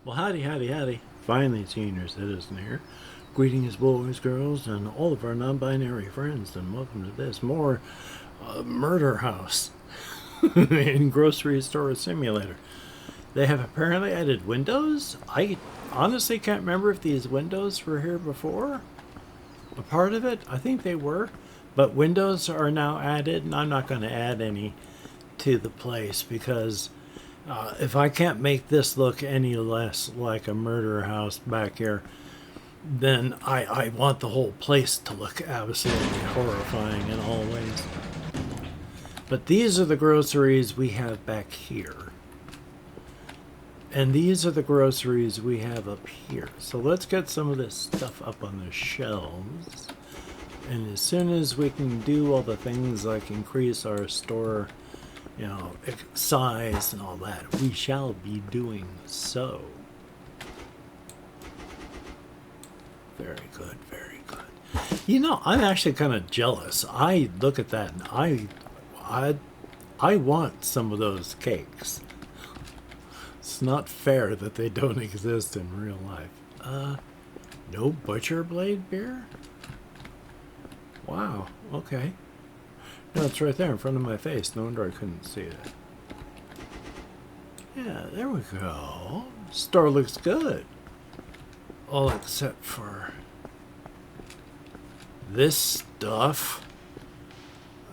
Well, howdy, howdy, howdy. Finally, senior citizen here. Greetings, boys, girls, and all of our non-binary friends, and welcome to this more murder house in grocery store simulator. They have apparently added windows. I honestly can't remember if these windows were here before. A part of it, I think they were, but windows are now added, and I'm not going to add any to the place because if I can't make this look any less like a murder house back here, then I want the whole place to look absolutely horrifying in all ways. But these are the groceries we have back here. And these are the groceries we have up here. So let's get some of this stuff up on the shelves. And as soon as we can do all the things like increase our store, size and all that, we shall be doing so. Very good, very good. I'm actually kind of jealous. I look at that and I want some of those cakes. It's not fair that they don't exist in real life. No Butcher Blade beer? Wow, okay. No, it's right there in front of my face. No wonder I couldn't see it. Yeah, there we go. Store looks good. All except for this stuff.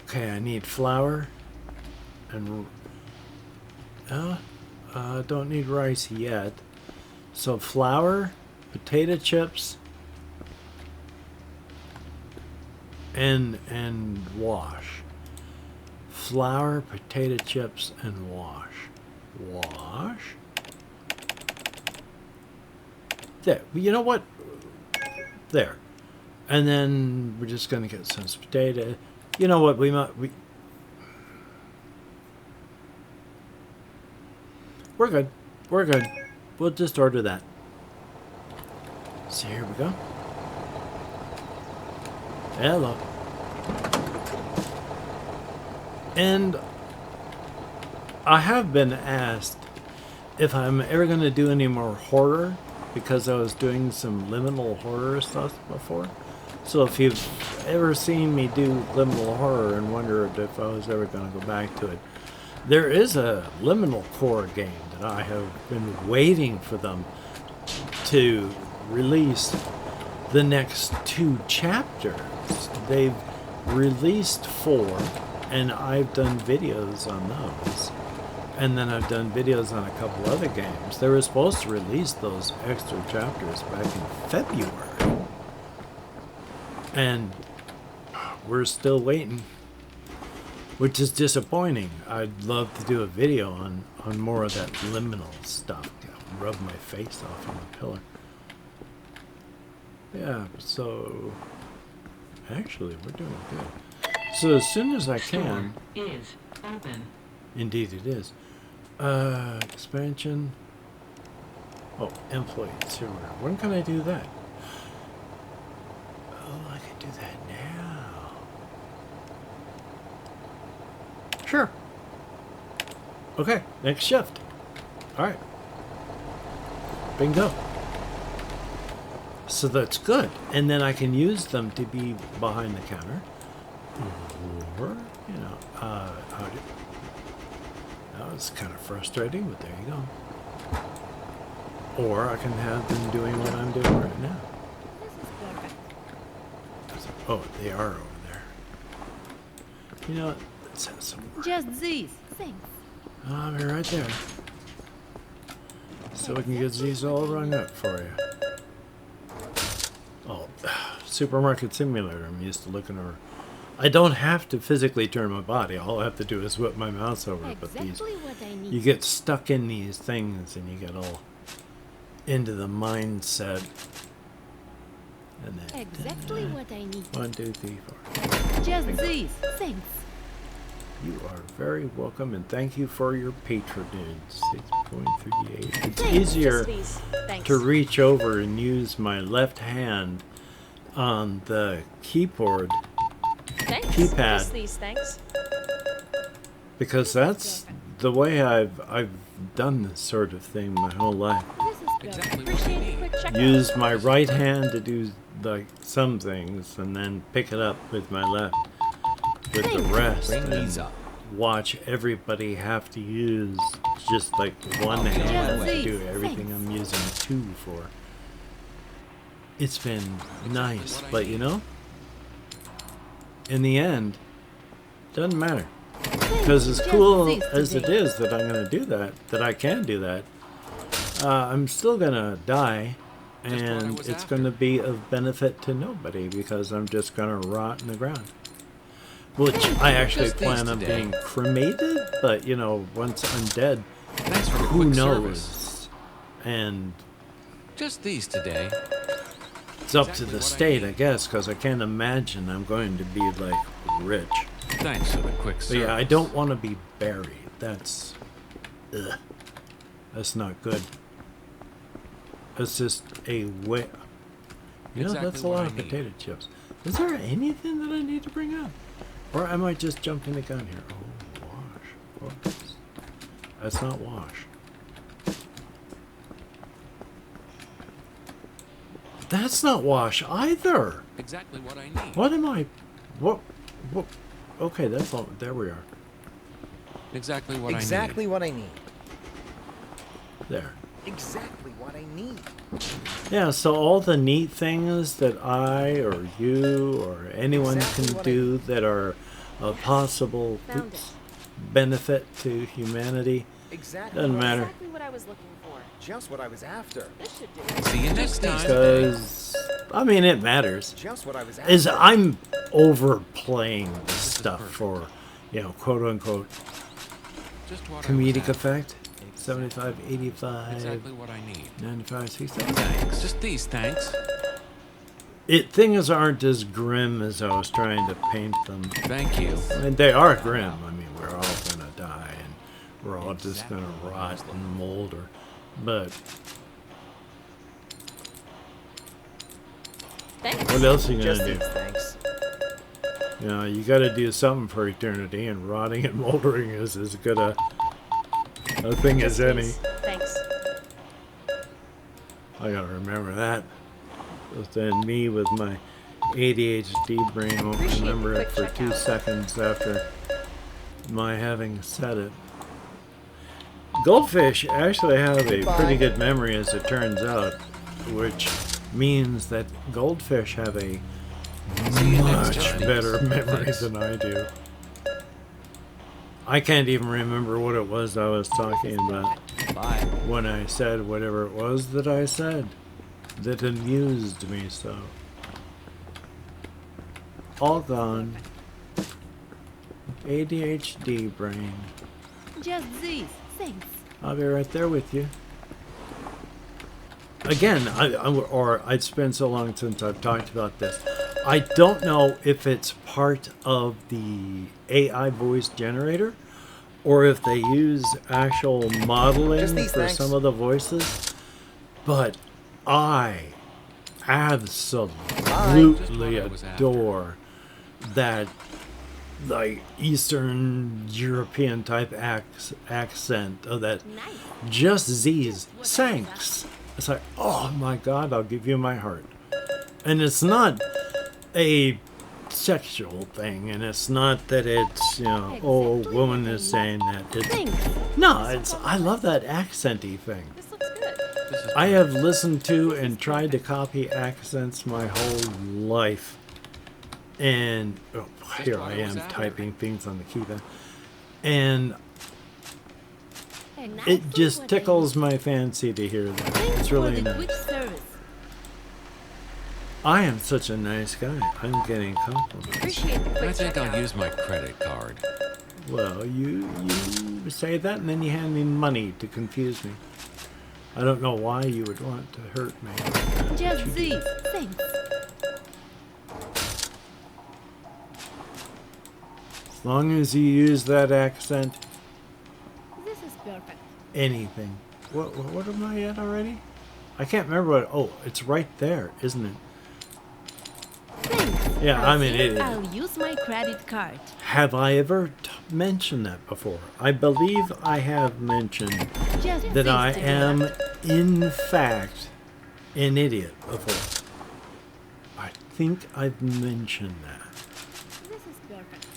Okay, I need flour and don't need rice yet. So flour, potato chips, and wash. Flour, potato chips, and wash. Wash. There. You know what? There. And then we're just going to get some potato. You know what? We're good. We're good. We'll just order that. So here we go. Hello. And I have been asked if I'm ever going to do any more horror because I was doing some liminal horror stuff before. So if you've ever seen me do liminal horror and wondered if I was ever going to go back to it, there is a liminal core game that I have been waiting for them to release the next 2 chapters. They've released 4, and I've done videos on those. And then I've done videos on a couple other games. They were supposed to release those extra chapters back in February. And we're still waiting, which is disappointing. I'd love to do a video on more of that liminal stuff. Rub my face off on the pillar. Yeah, so actually we're doing good. So as soon as I can, is open. Indeed it is. Expansion. Oh, employee server. When can I do that? Oh, I can do that now. Sure. Okay, next shift. Alright. Bingo. So that's good. And then I can use them to be behind the counter. Or, that was kind of frustrating, but there you go. Or I can have them doing what I'm doing right now. Oh, they are over there. You know what? Let's have some more. Just these. Thanks. I'll be right there. So we can get these all rung up for you. Oh, supermarket simulator. I'm used to looking over. I don't have to physically turn my body. All I have to do is whip my mouse over. But Exactly what I need. you get stuck in these things and you get all into the mindset. And then Exactly what I need. 1, 2, 3, 4. Just these. Thanks. You are very welcome, and thank you for your patronage. 6.38. It's Thanks. easier Thanks. to reach over and use my left hand on the keyboard Thanks. keypad. Just these, thanks. because that's the way I've done this sort of thing my whole life. This is Exactly what we need. Quick checkout. use my right hand to do like some things, and then pick it up with my left with the rest, Bring and these up. watch everybody have to use just like one I'll be on my hand to way. do everything I'm using two for. It's been nice, but you know, in the end, doesn't matter. Because as cool as it is that I'm going to do that, that I can do that, I'm still going to die, Just what I and was it's after. going to be of benefit to nobody because I'm just going to rot in the ground. Which I actually Just these plan on today. being cremated, but you know, once I'm dead, Thanks for the who quick knows? service. And Just these today. it's up to Exactly the what I state, need. I guess, because I can't imagine I'm going to be like rich. Thanks for the quick But service. yeah, I don't want to be buried. That's, ugh, that's not good. That's just a way. You know, Exactly that's a what lot I of need. potato chips. Is there anything that I need to bring up, or am I just jumping the gun here? Oh, wash. Oops. That's not wash. That's not wash either. Exactly what I need. What am I? What? What? Okay, that's all. There we are. Exactly what Exactly what I need. There. Exactly what I need. Yeah, so all the neat things that I or you or anyone Exactly can what I do that are a possible Found oops, benefit to humanity, Exactly. doesn't matter. Exactly what I was looking for. Just what I was after. This should do it. See you next Just time. these Because, I mean, it matters. Just what I was after. Is I'm overplaying this is stuff perfect. for, you know, quote unquote, Just what I was comedic after. effect. 75, 85, Exactly what I need. 95, 67. Thanks. Just these, thanks. Things aren't as grim as I was trying to paint them. Thank you. I mean, they are grim. I mean, we're all gonna die, and we're all just gonna rot and molder. But Thanks. what else are you Just gonna do? these, thanks. You know, you got to do something for eternity, and rotting and moldering is as good a thing as Just any. these. Thanks. I gotta remember that. But then me with my ADHD brain won't Appreciate the remember it quick for 2 checkout. seconds after my having said it. Goldfish actually have a Goodbye. pretty good memory, as it turns out, which means that goldfish have a See you next much time. better memory Thanks. than I do. I can't even remember what it was I was talking about Bye. when I said whatever it was that I said that amused me so. All gone. ADHD brain. Just these. Thanks. I'll be right there with you. Again, I'd spent so long since I've talked about this. I don't know if it's part of the AI voice generator or if they use actual modeling Just these, for thanks. some of the voices, but I absolutely Just what I was after. adore that like Eastern European type accent of that Nice. just these what I was thanks. It's like, oh my God, I'll give you my heart. And it's not a sexual thing, and it's not that it's, you know, oh, a Exactly woman what I is need. saying that. It's, Thanks. no, it's, I love that accenty thing. This looks good. This is I have listened to and tried to copy accents my whole life. And oh, here what I I was am after. typing things on the keypad. And And now it for just what I tickles need. my fancy to hear that. Thanks It's for really the nice. quick service. I am such a nice guy. I'm getting compliments. Appreciate the quick I think checkout. I'll use my credit card. Well, you say that and then you hand me money to confuse me. I don't know why you would want to hurt me. Just these. Thanks. As long as you use that accent, This is perfect. anything. What am I at already? I can't remember what. Oh, it's right there, isn't it? Thanks. Yeah, I I'm an think idiot. I'll use my credit card. Have I ever mentioned that before? I believe I have mentioned Just that these I today. am in fact, an idiot before. I think I've mentioned that. This is perfect.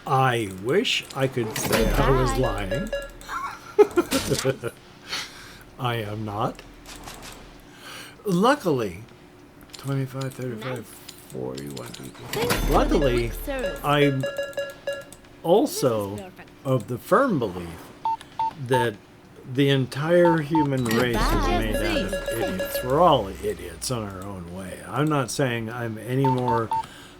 I wish I could say I was Goodbye. lying. I am not. Luckily, 25, 35, Nice. 41 people. Thanks for the Luckily, quick service. I'm This also is perfect. of the firm belief that the entire human race is Goodbye. made out of idiots. We're all idiots in our own way. I'm not saying I'm any more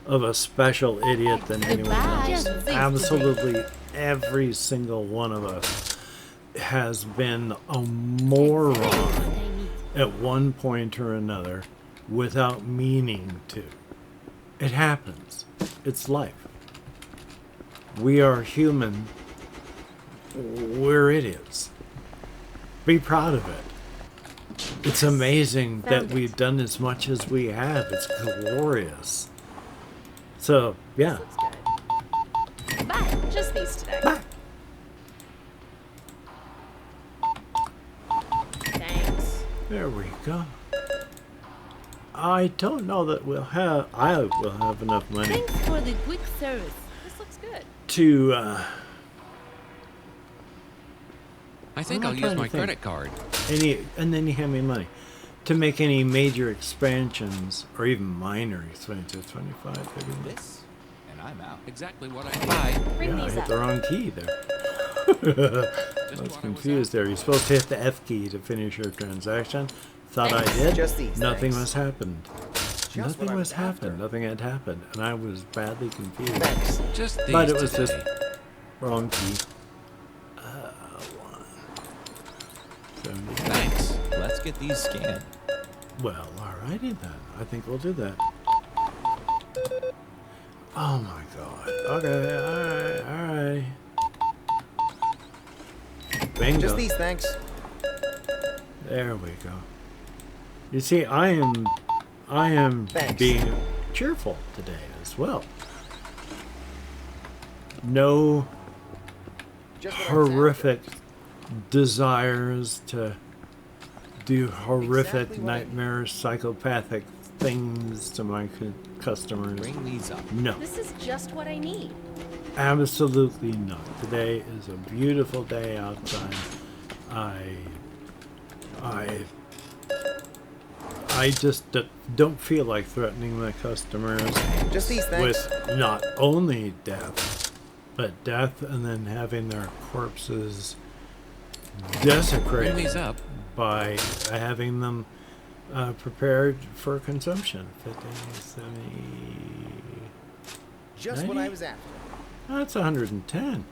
of a special idiot than anyone Goodbye. else. Just Absolutely every single one of us has been a moron What I need. at one point or another without meaning to. It happens. It's life. We are human. We're idiots. Be proud of it. It's amazing that Found it. we've done as much as we have. It's glorious. So, yeah. Looks good. Bye. Just these today. Bye. Thanks. There we go. I don't know that I will have enough money Thanks for the quick service. This looks good. to, I think I'm I'll not use trying to my think. credit card. and then you hand me money to make any major expansions or even minor expansions. 25, 30. This, and I'm out. Exactly what I buy. Bring Yeah, I these hit up. the wrong key there. I was what I confused there. You're supposed to hit the F key to finish your transaction. Thought I Thanks. did. Just these, Nothing thanks. was happened. Just Nothing what I was was after. happened. Nothing had happened, and I was badly confused. Thanks. Just these But it was today. just wrong key. 70. Thanks. Let's get these scanned. Well, alrighty then. I think we'll do that. Oh my god. Okay, alright. Bingo. Just these, thanks. There we go. You see, I am Thanks. being cheerful today as well. No Just what I was horrific desires to do horrific, Exactly what I- nightmarish, psychopathic things to my customers. Bring these up. No, This is just what I need. absolutely not. Today is a beautiful day outside. I just don't feel like threatening my customers Just these, thanks. with not only death, but death and then having their corpses Bring desecrated these up. by having them prepared for consumption. 50, 70. Just what 90? I was after. That's 110.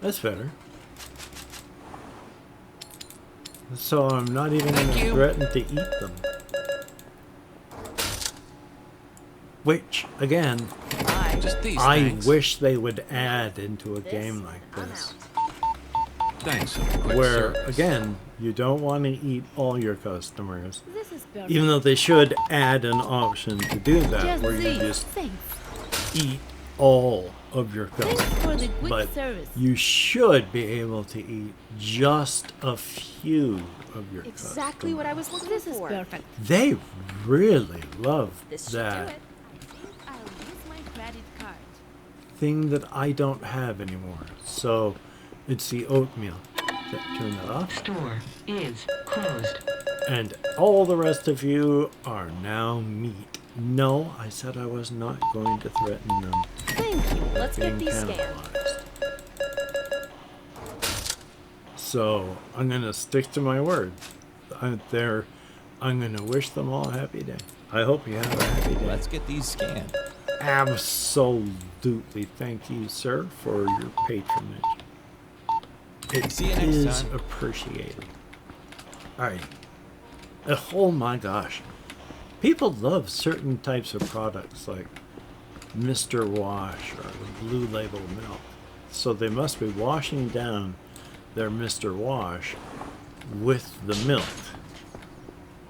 That's better. So I'm not even going Thank to you. threaten to eat them. Which, again, Bye. Just these. I thanks. wish they would add into a This, game like I'm this. out. Thanks for the quick Where, service. again, you don't want to eat all your customers. This is perfect. Even though they should add an option to do that, Just where you these. just Thanks. eat all of your Thanks customers. for the quick But service. you should be able to eat just a few of your Exactly what I was looking This is for. perfect. They really love This should do that it. I think I'll use my credit card. thing that I don't have anymore. So it's the oatmeal. Turn that off. Store is closed. And all the rest of you are now meat. No, I said I was not going to threaten them. Thank you. Let's being get these scanned. cannibalized. So I'm gonna stick to my word. I'm gonna wish them all a happy day. I hope you have a happy day. Let's get these scanned. Absolutely, thank you, sir, for your patronage. It See you next is time. appreciated. All right. Oh my gosh, people love certain types of products like Mr. Wash or the Blue Label milk, so they must be washing down their Mr. Wash with the milk.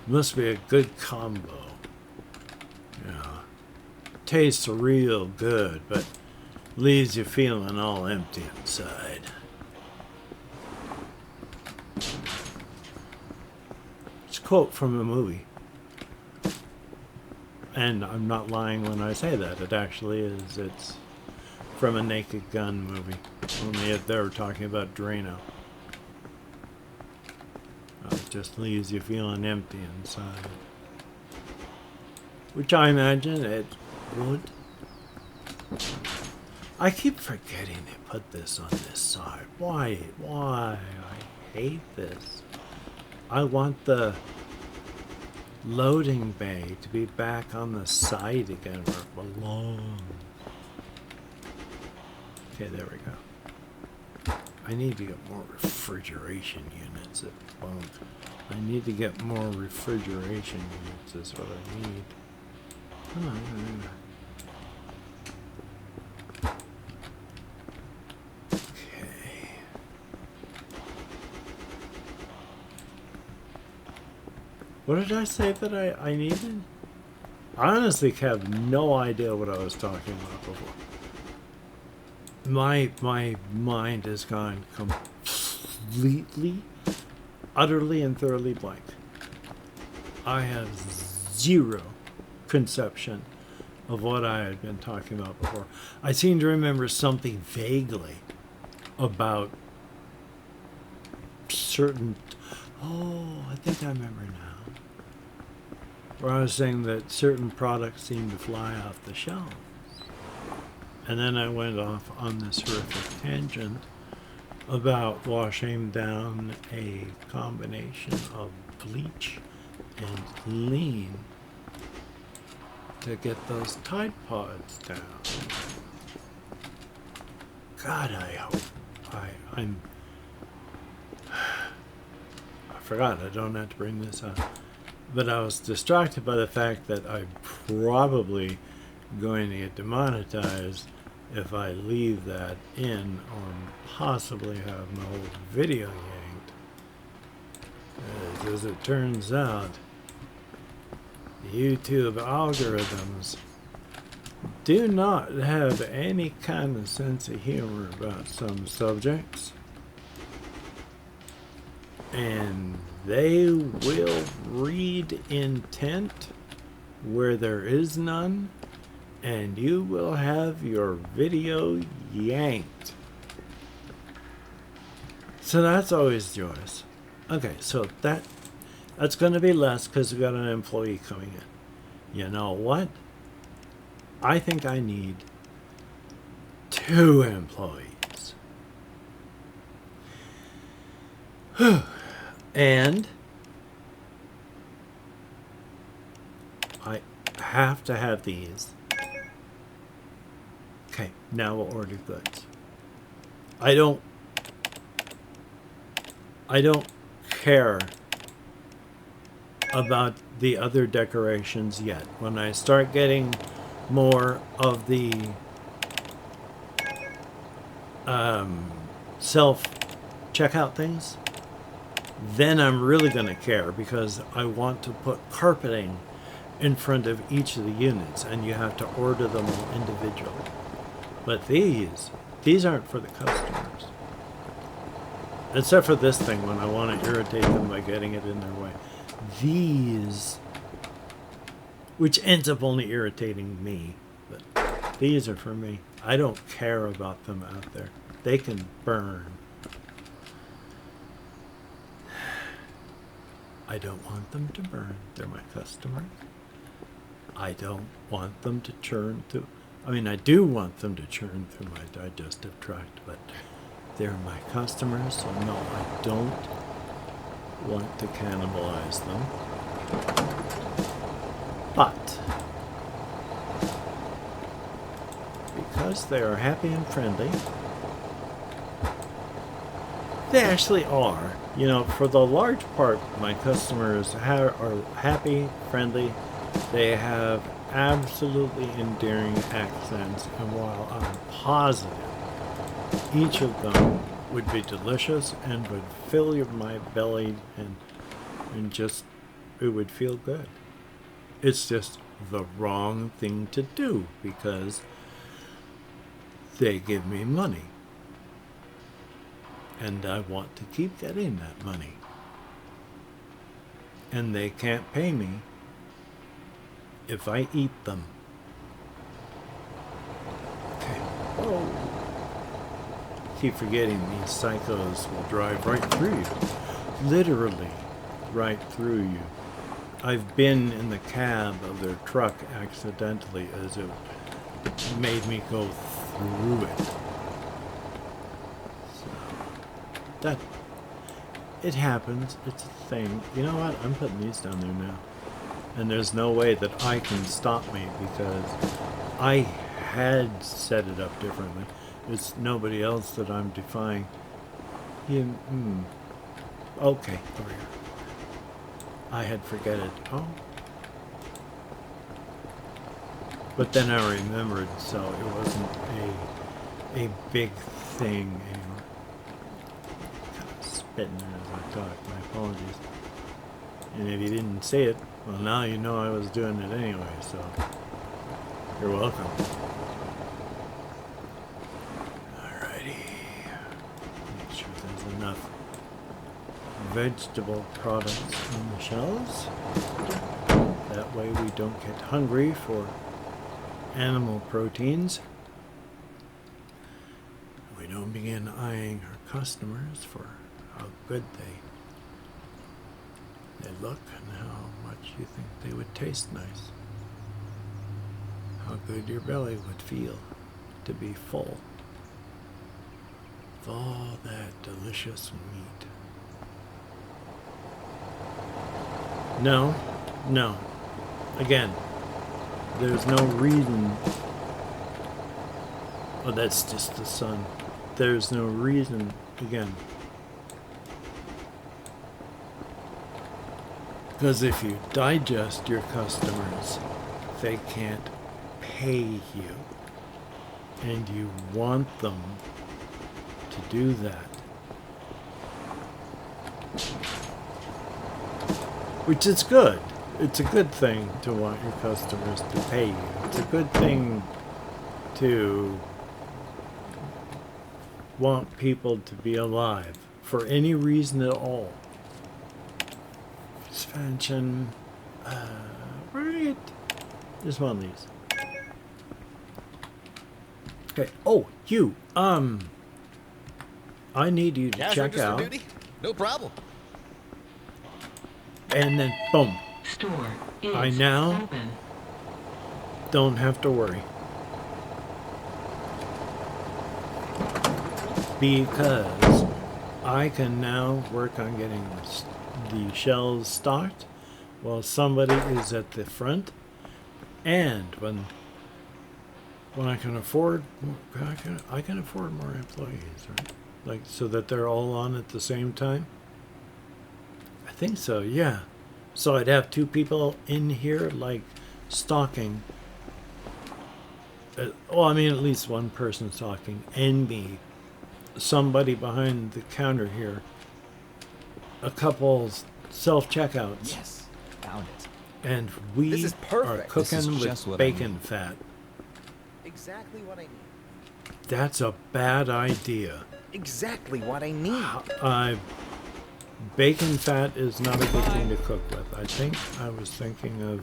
Must be a good combo. Yeah. Tastes real good, but leaves you feeling all empty inside. It's a quote from a movie. And I'm not lying when I say that. It actually is. It's from a Naked Gun movie. Only if they were talking about Drano. It just leaves you feeling empty inside. Which I imagine it would. I keep forgetting to put this on this side. Why? Why? I hate this. I want the loading bay to be back on the side again where it belongs. Okay, there we go. I need to get more refrigeration units at bunk. I need to get more refrigeration units is what I need. Okay. What did I say that I needed? I honestly have no idea what I was talking about before. My mind has gone completely, utterly and thoroughly blank. I have zero conception of what I had been talking about before. I seem to remember something vaguely about certain... Oh, I think I remember now. Where I was saying that certain products seem to fly off the shelves. And then I went off on this horrific tangent about washing down a combination of bleach and lean to get those Tide Pods down. God, I hope I'm... I forgot, I don't have to bring this up. But I was distracted by the fact that I'm probably going to get demonetized if I leave that in or possibly have my whole video yanked. As it turns out, YouTube algorithms do not have any kind of sense of humor about some subjects. And they will read intent where there is none, and you will have your video yanked. So that's always joyous. Okay, so that's going to be less because we got an employee coming in. You know what? I think I need 2 employees. And I have to have these. Okay, now we'll order goods. I don't care about the other decorations yet. When I start getting more of the self-checkout things, then I'm really going to care, because I want to put carpeting in front of each of the units, and you have to order them all individually. But these aren't for the customers. Except for this thing when I want to irritate them by getting it in their way. These, which ends up only irritating me, but these are for me. I don't care about them out there. They can burn. I don't want them to burn. They're my customers. I don't want them to churn through. I mean, I do want them to churn through my digestive tract, but they're my customers, so no, I don't want to cannibalize them. But because they are happy and friendly, they actually are. You know, for the large part, my customers are happy, friendly. They have absolutely endearing accents, and while I'm positive each of them would be delicious and would fill my belly and just, it would feel good. It's just the wrong thing to do because they give me money. And I want to keep getting that money. and they can't pay me if I eat them. Okay. Oh. Keep forgetting these psychos will drive right through you. Literally right through you. I've been in the cab of their truck accidentally as it made me go through it. So, that, it happens. It's a thing. You know what? I'm putting these down there now. And there's no way that I can stop me because I had set it up differently. It's nobody else that I'm defying. Okay, over here. I had forget it. Oh. But then I remembered, so it wasn't a big thing anymore. Kind of spitting there as I talk. My apologies. And if you didn't see it, well, now you know I was doing it anyway, so you're welcome. Alrighty. Make sure there's enough vegetable products on the shelves. That way we don't get hungry for animal proteins. We don't begin eyeing our customers for how good they look and how much you think they would taste nice. How good your belly would feel to be full of all that delicious meat. No. Again, there's no reason. Oh, that's just the sun. There's no reason, again. Because if you digest your customers, they can't pay you. And you want them to do that. Which is good. It's a good thing to want your customers to pay you. It's a good thing to want people to be alive for any reason at all. Expansion. Right. Just one of these. Okay. Oh, you. I need you to check out. Duty? No problem. And then, boom. Store is I now open. don't have to worry. Because I can now work on getting the shelves stocked while somebody is at the front. And when I can afford, I can afford more employees, right? Like, so that they're all on at the same time. I think so, yeah. So I'd have two people in here, like, stocking. Well, I mean, at least one person stocking, and me. Somebody behind the counter here. A couple self-checkouts. Yes, found it. And we This is are perfect. This is cooking just with what I bacon need. fat. Exactly what I need. That's a bad idea. Exactly what I need. Bacon fat is not a good thing to cook with. I think I was thinking of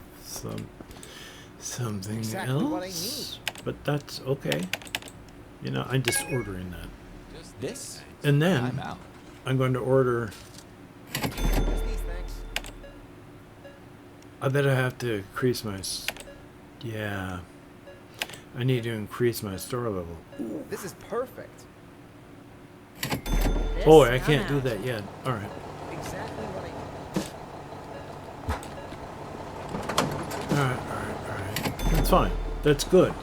something Exactly else. what I need. But that's okay. You know, I'm just ordering that. Just This? And then I'm out. I'm going to order. Just these, thanks. I bet I have to increase my. Yeah. I need to increase my store level. This is perfect. This, Boy, I I'm can't do out. that yet. All right. Exactly what I need. All right. That's fine. That's good.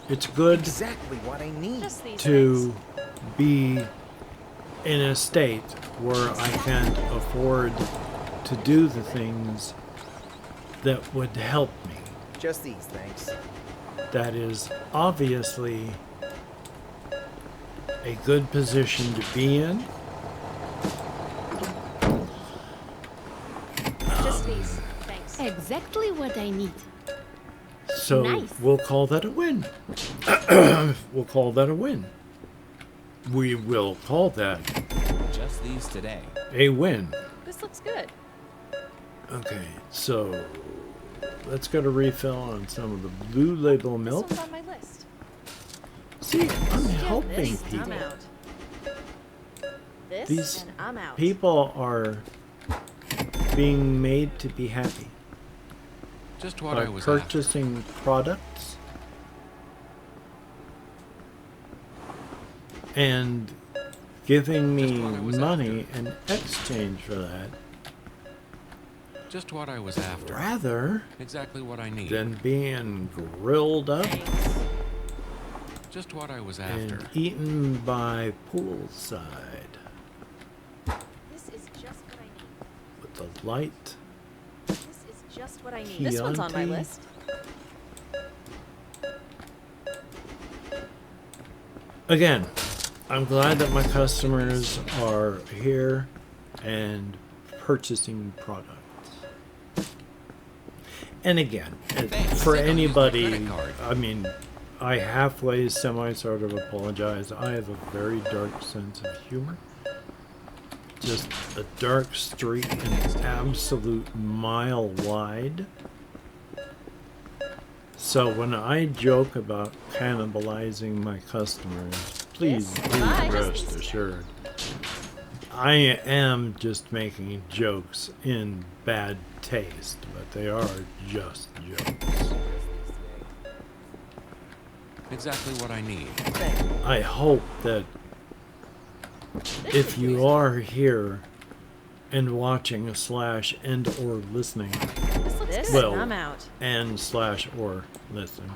It's good Exactly what I need. Just these to be in a state where I can't afford to do the things that would help me. Just these, thanks. That is obviously a good position to be in. Just these. Thanks. Exactly what I need. So Nice. we'll call that a win. We'll call that a win. We will call that Just these today. a win. This looks good. Okay, so let's get a refill on some of the Blue Label This milk. one's on my list. See, I'm helping This, people. I'm out. This, These and I'm out. people are being made to be happy Just what by I was after. purchasing products and giving me Just what I was money in exchange for that, Just what I was after. rather Exactly what I need. than being grilled up Thanks. Just what I was after. and eaten by poolside This is just what I need. with the light. This is just what I need. This one's on my Chianti. list. Again, I'm glad that my customers are here and purchasing products. And again, Thanks. for I'll use my anybody, credit card. I mean, I halfway sort of apologize. I have a very dark sense of humor. Just a dark streak an absolute mile wide. So when I joke about cannibalizing my customers, please Yes. do Bye. rest assured. I am just making jokes in bad taste, but they are just jokes. Exactly what I need. I hope that if you are here and watching slash and or listening This looks good. Well- I'm out. and slash or listening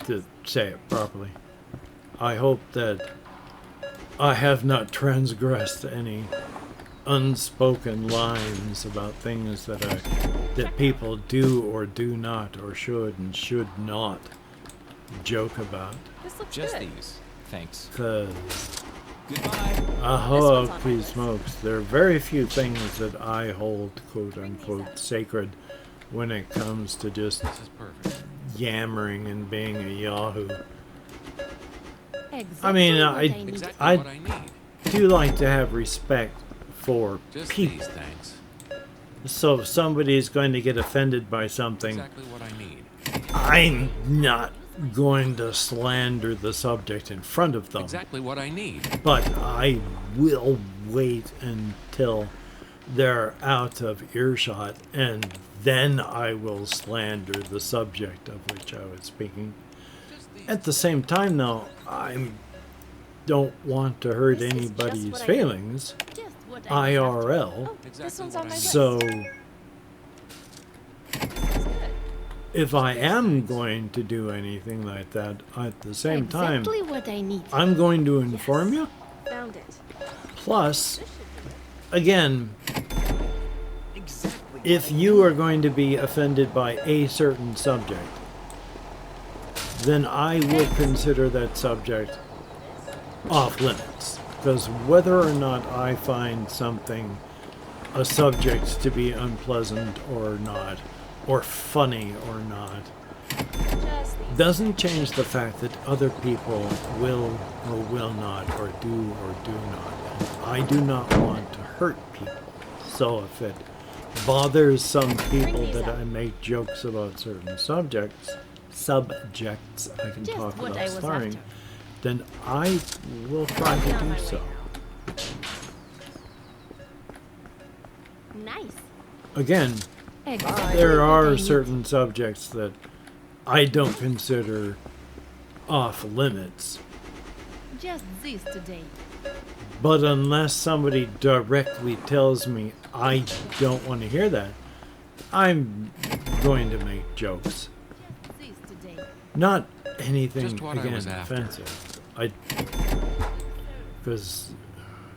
to say it properly, I hope that I have not transgressed any unspoken lines about things that people do or do not or should and should not joke about. This looks Just good. these. Thanks. Because Goodbye. ahoa, one's on my please list. smokes. There are very few things that I hold quote unquote sacred when it comes to just This is perfect. yammering and being a yahoo. Exactly I mean, what I need. Exactly I what I need. do like to have respect for Just people. these, thanks. So if somebody's going to get offended by something, Exactly what I need. I'm not going to slander the subject in front of them. Exactly what I need. But I will wait until they're out of earshot, and then I will slander the subject of which I was speaking. Just these. At the same time, though, I don't want to hurt This is just anybody's what I need. feelings, Just what I was after. IRL. Oh, this Exactly one's what on I my need. list. So This looks good. if I am going to do anything like that, at the same time, Exactly what I need. I'm going to inform you. Found it. Plus, again, Exactly. if you are going to be offended by a certain subject, then I will consider that subject off limits. Because whether or not I find something, a subject, to be unpleasant or not, or funny or not, Just these. doesn't change the fact that other people will or will not, or do or do not. And I do not want to hurt people. So if it bothers some people these that up. I make jokes about certain subjects I can Just talk what about I was starring, after. then I will try I'll be to on do my way so. Nice. Again, Exactly there what I are need. certain subjects that I don't consider off limits. Just this today. But unless somebody directly tells me I don't want to hear that, I'm going to make jokes. Just this today. Not anything, Just what I again, was after. offensive. Because,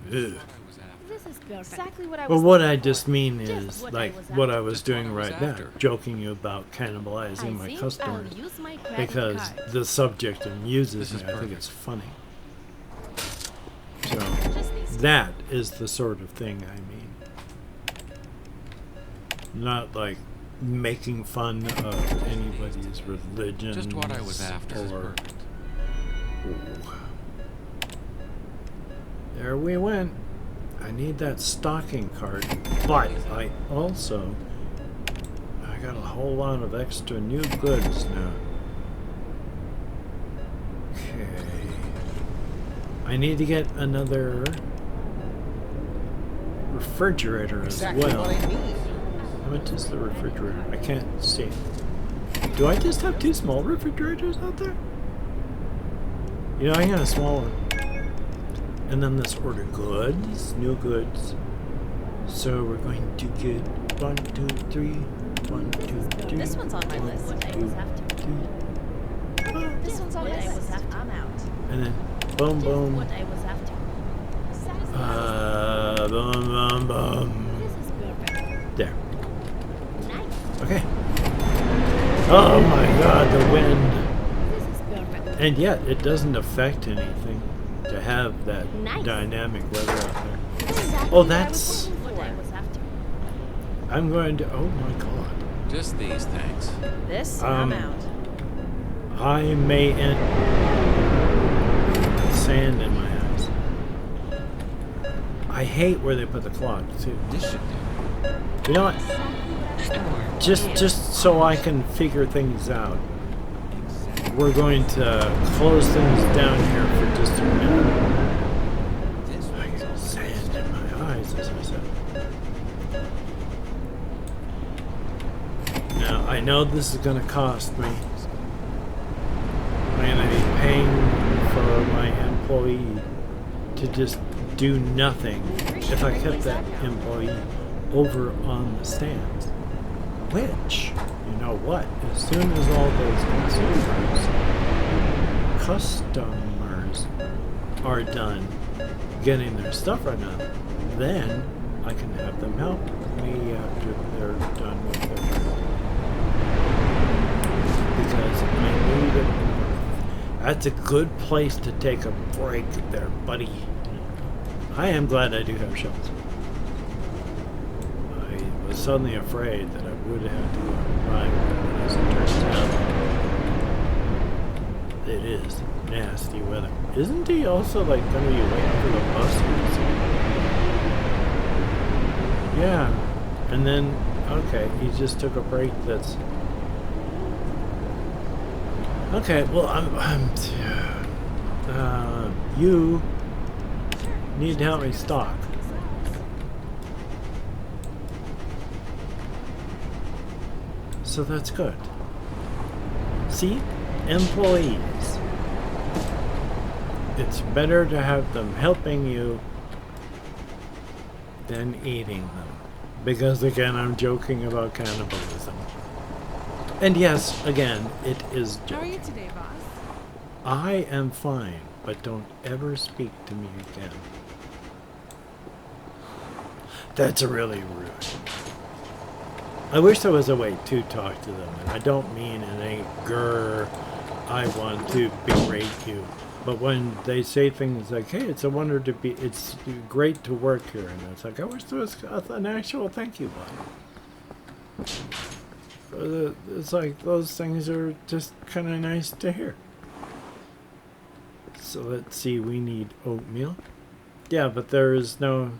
What I was after. This is perfect. Exactly what I but was what looking I for. just mean Just is, what I like, was what I after. was Just doing what I was right now, after. joking you about I cannibalizing my think customers. I'll use my credit Because card. the subject amuses This me. is I think perfect. it's funny. So, Just these. that is the sort of thing I mean. Not like making fun of anybody's religion. Just what I was after. This is Or, perfect. there we went. I need that stocking cart, but I also I got a whole lot of extra new goods now. Okay. I need to get another refrigerator Exactly as well. what I need. How much is the refrigerator? I can't see. Do I just have 2 small refrigerators out there? You know, I got a small one. And then let's order goods, new goods. So we're going to get 1, 2, 3, 1, 2, 3. This one's on my list. What I was after. This one's on What my I was list. after. I'm out. And then boom, Just boom. what I was after. Boom, boom, boom. This is perfect. There. Nice. Okay. Oh my god, the wind. This is perfect. And yet, it doesn't affect anything to have that Nice. dynamic weather out there. Exactly Oh, what I that's... was looking What I for. was after. I'm going to... Oh my god. Just these, thanks. This, I'm Um, out. I may end... Sand in my eyes. I hate where they put the clock, too. This should do. You know what? Store. Just so I can figure things out. We're going to close things down here for just a minute. This I one's got on sand in my eyes, as I said. Now, I know this is going to cost me. I'm going to be paying for my employee to just do nothing if I kept that employee over on the stands. Which, you know what, as soon as all those customers are done getting their stuff right now, then I can have them help me after they're done with their work. Because I need it. That's a good place to take a break there, buddy. I am glad I do have shells. I was suddenly afraid that I would have to ride, but as it turns out, it is nasty weather. Isn't he also like going to be waiting for the bus? Yeah, and then okay, he just took a break. That's okay. Well, you need to help me stock. So that's good. See? Employees. It's better to have them helping you than eating them. Because again, I'm joking about cannibalism. And yes, again, it is How are you joking. today, boss? I am fine, but don't ever speak to me again. That's really rude. I wish there was a way to talk to them, and I don't mean in a grr, I want to berate you. But when they say things like, hey, it's a wonder to be, it's great to work here, and it's like, I wish there was an actual thank you button. It's like, those things are just kind of nice to hear. So let's see, we need oatmeal. Yeah, but there is no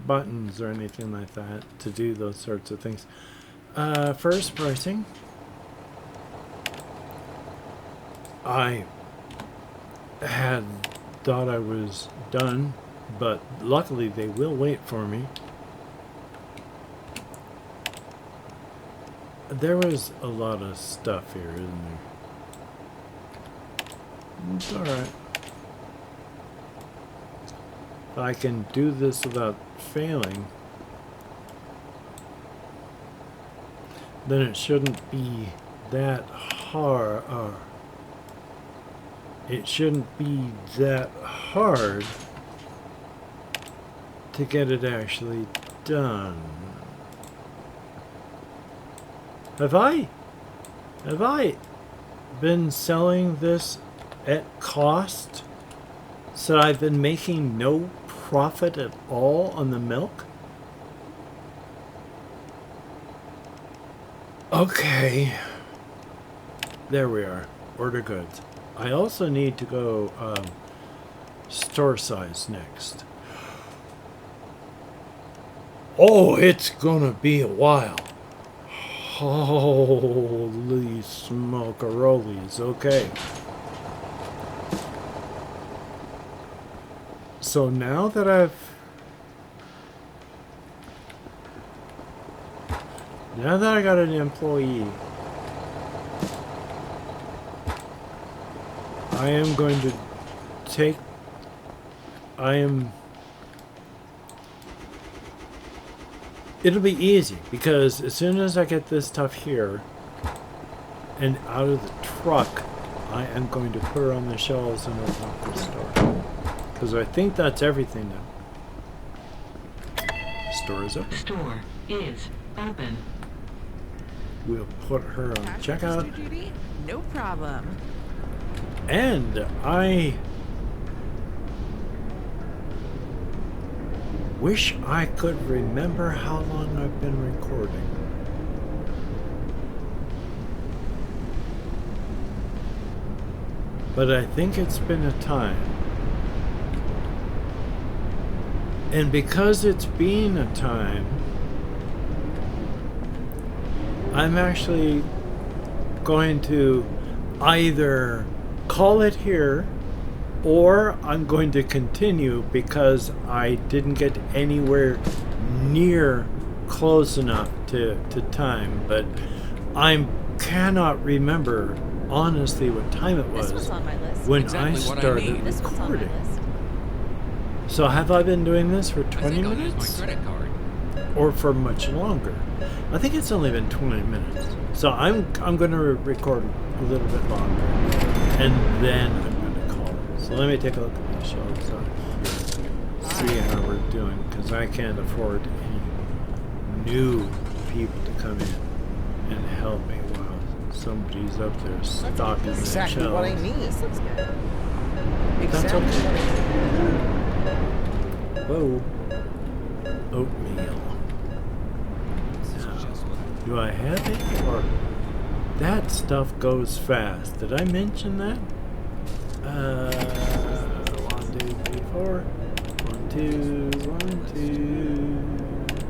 buttons or anything like that to do those sorts of things. First pricing. I had thought I was done, but luckily they will wait for me. There was a lot of stuff here, isn't there? It's alright. If I can do this without failing, then it shouldn't be that hard. It shouldn't be that hard to get it actually done. Have I been selling this at cost? So I've been making no profit at all on the milk? Okay. There we are. Order goods. I also need to go store size next. Oh, it's gonna be a while. Holy smokerolies. Okay. So now that I got an employee, I am going to take, it'll be easy because as soon as I get this stuff here and out of the truck, I am going to put her on the shelves and open up the store. Because I think that's everything now. Store is open. Store is open. We'll put her on Cash checkout. register duty? No problem. And I wish I could remember how long I've been recording. But I think it's been a time. And because it's been a time, I'm actually going to either call it here or I'm going to continue because I didn't get anywhere near close enough to time. But I cannot remember honestly what time it This was was on my list. when Exactly I what I started need. This was on my recording. list. So have I been doing this for I 20 think I'll use minutes? my credit card. Or for much longer? I think it's only been 20 minutes. So I'm going to record a little bit longer. And then I'm going to call it. So let me take a look at the shelves out here. See how we're doing. Because I can't afford any new people to come in and help me while somebody's up there stocking the Exactly what I shelves. need. This looks good. Exactly okay. what I need. Whoa. Oatmeal. Do I have it? Or that stuff goes fast. Did I mention that? 1, 2, 3, 4. 1, 2, 1, 2,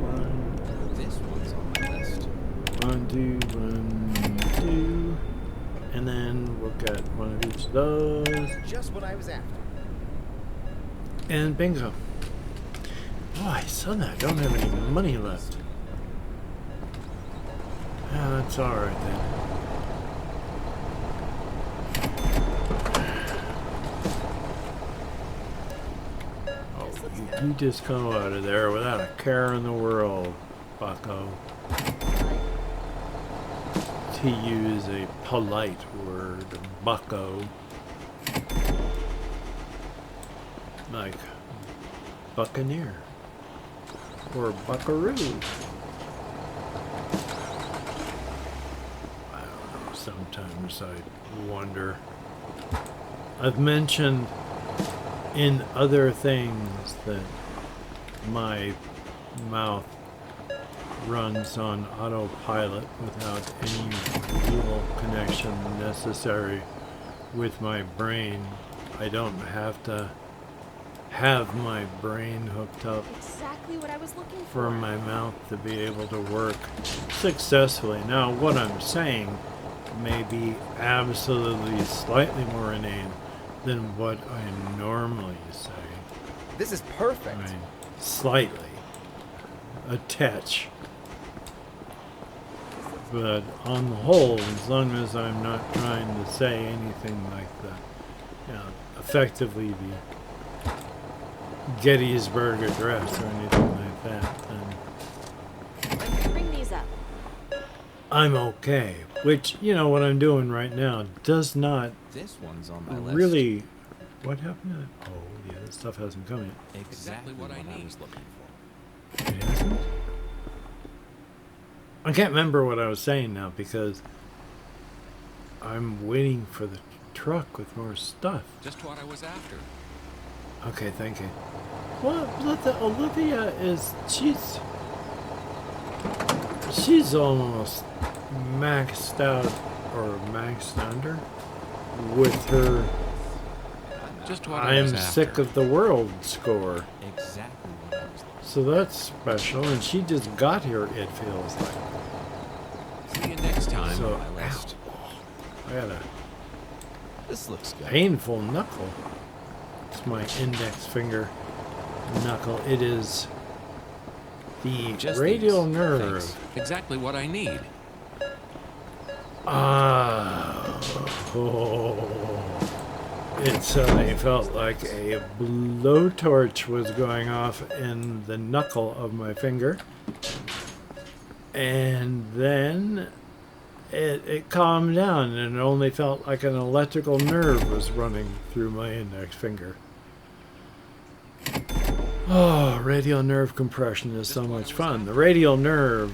1. This one's on my list. 1, 2, 1, 2. And then we'll get one of each of those. Just what I was after. And bingo. Oh, I saw that. I don't have any money left. Yeah, that's alright then. Oh, you just go out of there without a care in the world, bucko. To use a polite word, bucko. Like buccaneer. Or buckaroo. I don't know, sometimes I wonder. I've mentioned in other things that my mouth runs on autopilot without any real connection necessary with my brain. I don't have to have my brain hooked up Exactly what I was looking for my mouth to be able to work successfully. Now, what I'm saying may be absolutely slightly more inane than what I normally say. This is I perfect. mean, slightly. A touch. But on the whole, as long as I'm not trying to say anything like the, effectively the Gettysburg Address or anything like that, then Bring these up. I'm okay. Which, what I'm doing right now does not This one's on my list. really... What happened to that? Oh, yeah, that stuff hasn't come yet. Exactly what I was looking for. It hasn't? I can't remember what I was saying now because I'm waiting for the truck with more stuff. Just what I was after. Okay, thank you. Well, Olivia is... She's almost maxed out or maxed under with her Just what I was I'm after. sick of the world score. Exactly what I was looking for. So that's special, and she just got here, it feels like. See you next time. So, on my list. I got a This looks good. painful knuckle. It's my index finger knuckle. It is the Just radial these. nerve. Thanks. Exactly what I need. It suddenly felt like a blowtorch was going off in the knuckle of my finger. And then it calmed down, and it only felt like an electrical nerve was running through my index finger. Oh, radial nerve compression is so much fun. The radial nerve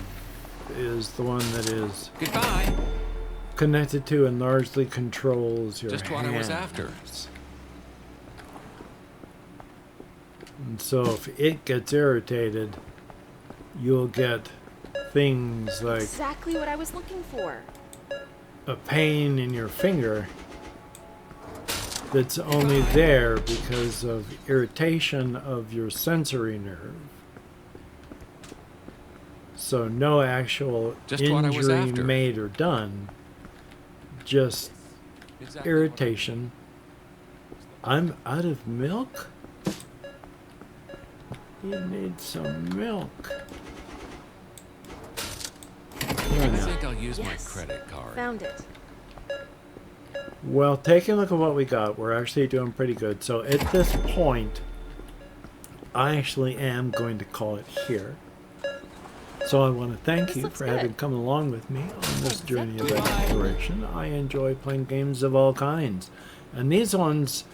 is the one that is Goodbye. connected to and largely controls your Just what I was hands. after. And so if it gets irritated, you'll get things like Exactly what I was looking for. a pain in your finger that's only there because of irritation of your sensory nerve. So no actual Just what I was injury after. made or done, just Exactly irritation. I'm out of milk? You need some milk. I think I'll use my Yes. credit card. Found it. Well, taking a look at what we got, we're actually doing pretty good. So at this point, I actually am going to call it here. So I want to thank This you looks for good. having come along with me on this journey of Goodbye. exploration. I enjoy playing games of all kinds. And these ones,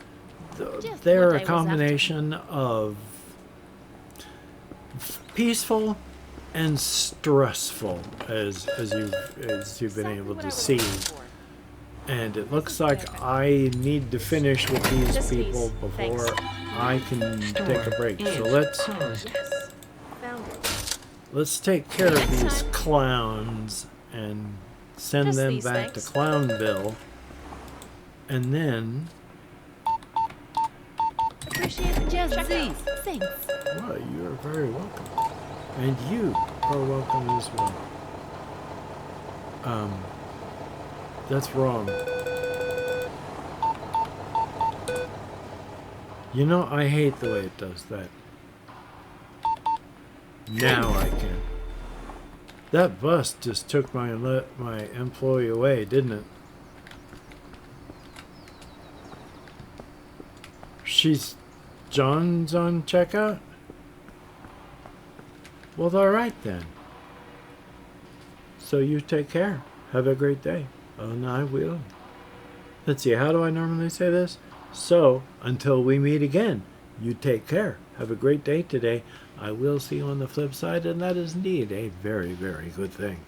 Just they're what I a was combination of peaceful and stressful, as you've been Exactly able what I to was see. looking for. And it looks like I need to finish with these Just these. people before Thanks. I can take a break. So let's Closed. Yes. Found it. take care of Next these time. clowns and send Just them these, back thanks. to Clownville. And then, Appreciate the Just check these. out. Thanks. well, you're very welcome. And you are welcome as well. That's wrong. You know, I hate the way it does that. Now I can. That bus just took my employee away, didn't it? John's on checkout? Well, all right then. So you take care. Have a great day. Oh, and I will. Let's see, how do I normally say this? So, until we meet again, you take care. Have a great day today. I will see you on the flip side, and that is indeed a very, very good thing.